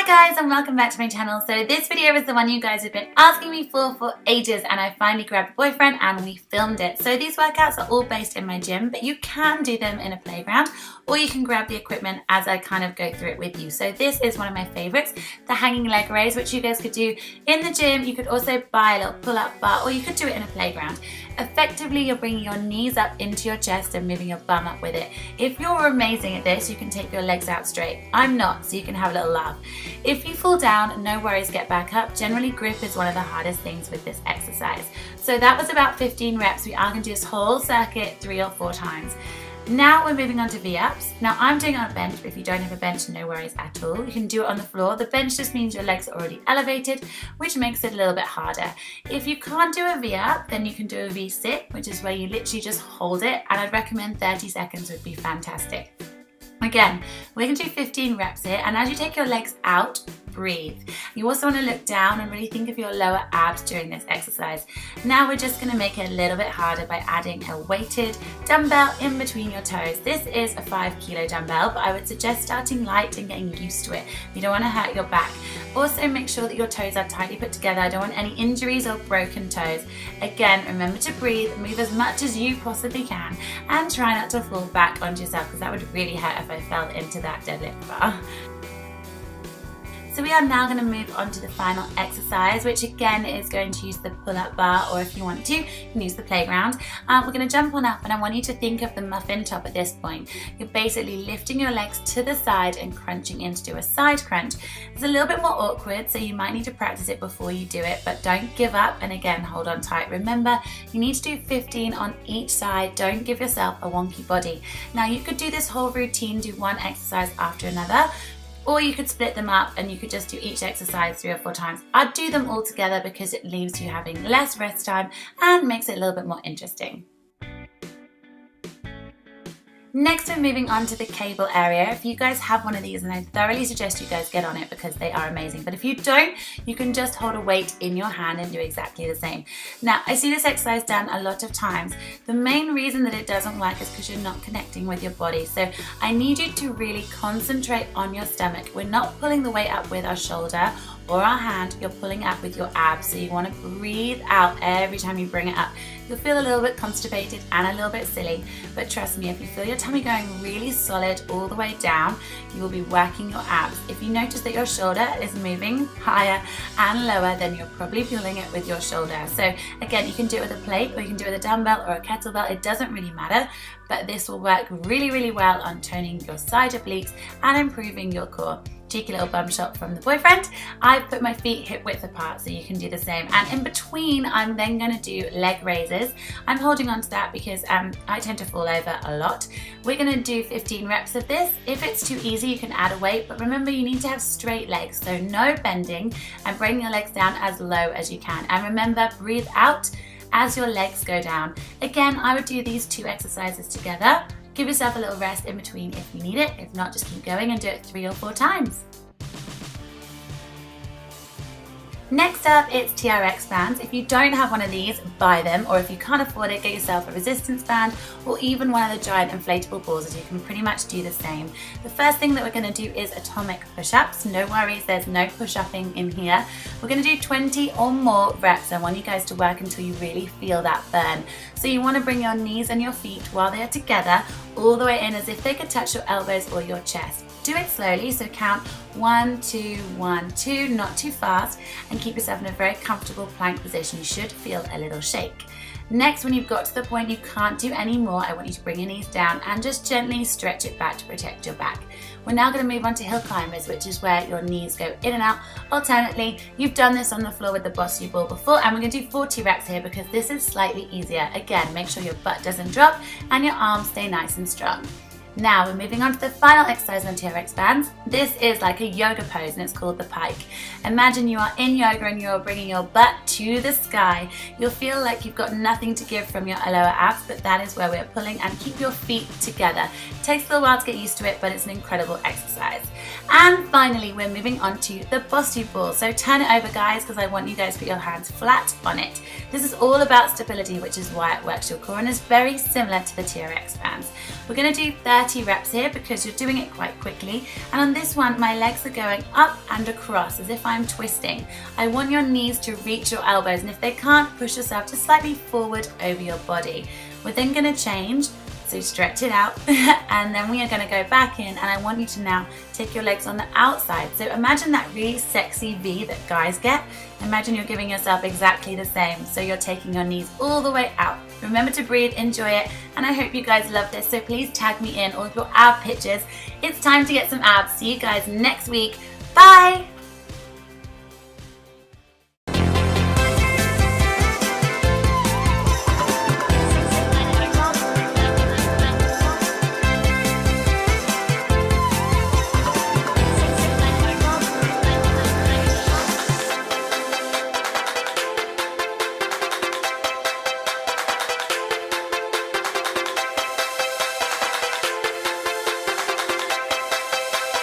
Hi guys and welcome back to my channel. So this video is the one you guys have been asking me for ages, and I finally grabbed a boyfriend and we filmed it. So these workouts are all based in my gym, but you can do them in a playground or you can grab the equipment as I kind of go through it with you. So this is one of my favorites, the hanging leg raise, which you guys could do in the gym. You could also buy a little pull-up bar or you could do it in a playground. Effectively, you're bringing your knees up into your chest and moving your bum up with it. If you're amazing at this, you can take your legs out straight. I'm not, so you can have a little laugh. If you fall down, no worries, get back up. Generally, grip is one of the hardest things with this exercise. So that was about 15 reps. We are going to do this whole circuit 3 or 4 times. Now we're moving on to V-ups. Now I'm doing it on a bench, but if you don't have a bench, no worries at all. You can do it on the floor. The bench just means your legs are already elevated, which makes it a little bit harder. If you can't do a V-up, then you can do a V-sit, which is where you literally just hold it, and I'd recommend 30 seconds would be fantastic. Again, we're going to do 15 reps here, and as you take your legs out, breathe. You also want to look down and really think of your lower abs during this exercise. Now we're just going to make it a little bit harder by adding a weighted dumbbell in between your toes. This is a 5 kilo dumbbell, but I would suggest starting light and getting used to it. You don't want to hurt your back. Also make sure that your toes are tightly put together. I don't want any injuries or broken toes. Again, remember to breathe, move as much as you possibly can, and try not to fall back onto yourself, because that would really hurt if I fell into that deadlift bar. So we are now going to move on to the final exercise, which again is going to use the pull-up bar, or if you want to, you can use the playground. We're going to jump on up, and I want you to think of the muffin top at this point. You're basically lifting your legs to the side and crunching in to do a side crunch. It's a little bit more awkward, so you might need to practice it before you do it, but don't give up, and again, hold on tight. Remember, you need to do 15 on each side. Don't give yourself a wonky body. Now you could do this whole routine, do one exercise after another, or you could split them up and you could just do each exercise 3 or 4 times. I'd do them all together because it leaves you having less rest time and makes it a little bit more interesting. Next, we're moving on to the cable area. If you guys have one of these, and I thoroughly suggest you guys get on it because they are amazing. But if you don't, you can just hold a weight in your hand and do exactly the same. Now, I see this exercise done a lot of times. The main reason that it doesn't work is because you're not connecting with your body. So I need you to really concentrate on your stomach. We're not pulling the weight up with our shoulder or our hand, you're pulling up with your abs. So you want to breathe out every time you bring it up. You'll feel a little bit constipated and a little bit silly, but trust me, if you feel your tummy going really solid all the way down, you will be working your abs. If you notice that your shoulder is moving higher and lower, then you're probably feeling it with your shoulder. So again, you can do it with a plate, or you can do it with a dumbbell or a kettlebell. It doesn't really matter, but this will work really, really well on toning your side obliques and improving your core. Cheeky little bum shot from the boyfriend. I've put my feet hip width apart, so you can do the same. And in between, I'm then going to do leg raises. I'm holding on to that because I tend to fall over a lot. We're going to do 15 reps of this. If it's too easy, you can add a weight, but remember, you need to have straight legs, so no bending, and bring your legs down as low as you can. And remember, breathe out as your legs go down. Again, I would do these 2 exercises together. Give yourself a little rest in between if you need it. If not, just keep going and do it 3 or 4 times. Next up, it's TRX bands. If you don't have one of these, buy them, or if you can't afford it, get yourself a resistance band or even one of the giant inflatable balls, as you can pretty much do the same. The first thing that we're going to do is atomic push-ups. No worries, there's no push-upping in here. We're going to do 20 or more reps. I want you guys to work until you really feel that burn. So you want to bring your knees and your feet while they're together all the way in, as if they could touch your elbows or your chest. Do it slowly, so count 1, 2, 1, 2, not too fast, and keep yourself in a very comfortable plank position. You should feel a little shake. Next, when you've got to the point you can't do any more, I want you to bring your knees down and just gently stretch it back to protect your back. We're now going to move on to hill climbers, which is where your knees go in and out alternately. You've done this on the floor with the Bossy Ball before, and we're going to do 40 reps here because this is slightly easier. Again, make sure your butt doesn't drop and your arms stay nice and strong. Now we're moving on to the final exercise on TRX bands. This is like a yoga pose, and it's called the pike. Imagine you are in yoga and you're bringing your butt to the sky. You'll feel like you've got nothing to give from your lower abs, but that is where we're pulling, and keep your feet together. It takes a little while to get used to it, but it's an incredible exercise. And finally, we're moving on to the Bossy Ball. So turn it over, guys, because I want you guys to put your hands flat on it. This is all about stability, which is why it works your core and is very similar to the TRX bands. We're going to do 30 30 reps here because you're doing it quite quickly. And on this one, my legs are going up and across as if I'm twisting. I want your knees to reach your elbows, and if they can't, push yourself just slightly forward over your body. We're then going to change. So stretch it out and then we are going to go back in, and I want you to now take your legs on the outside. So imagine that really sexy V that guys get. Imagine you're giving yourself exactly the same. So you're taking your knees all the way out. Remember to breathe, enjoy it, and I hope you guys love this. So please tag me in all of your ab pictures. It's time to get some abs. See you guys next week. Bye!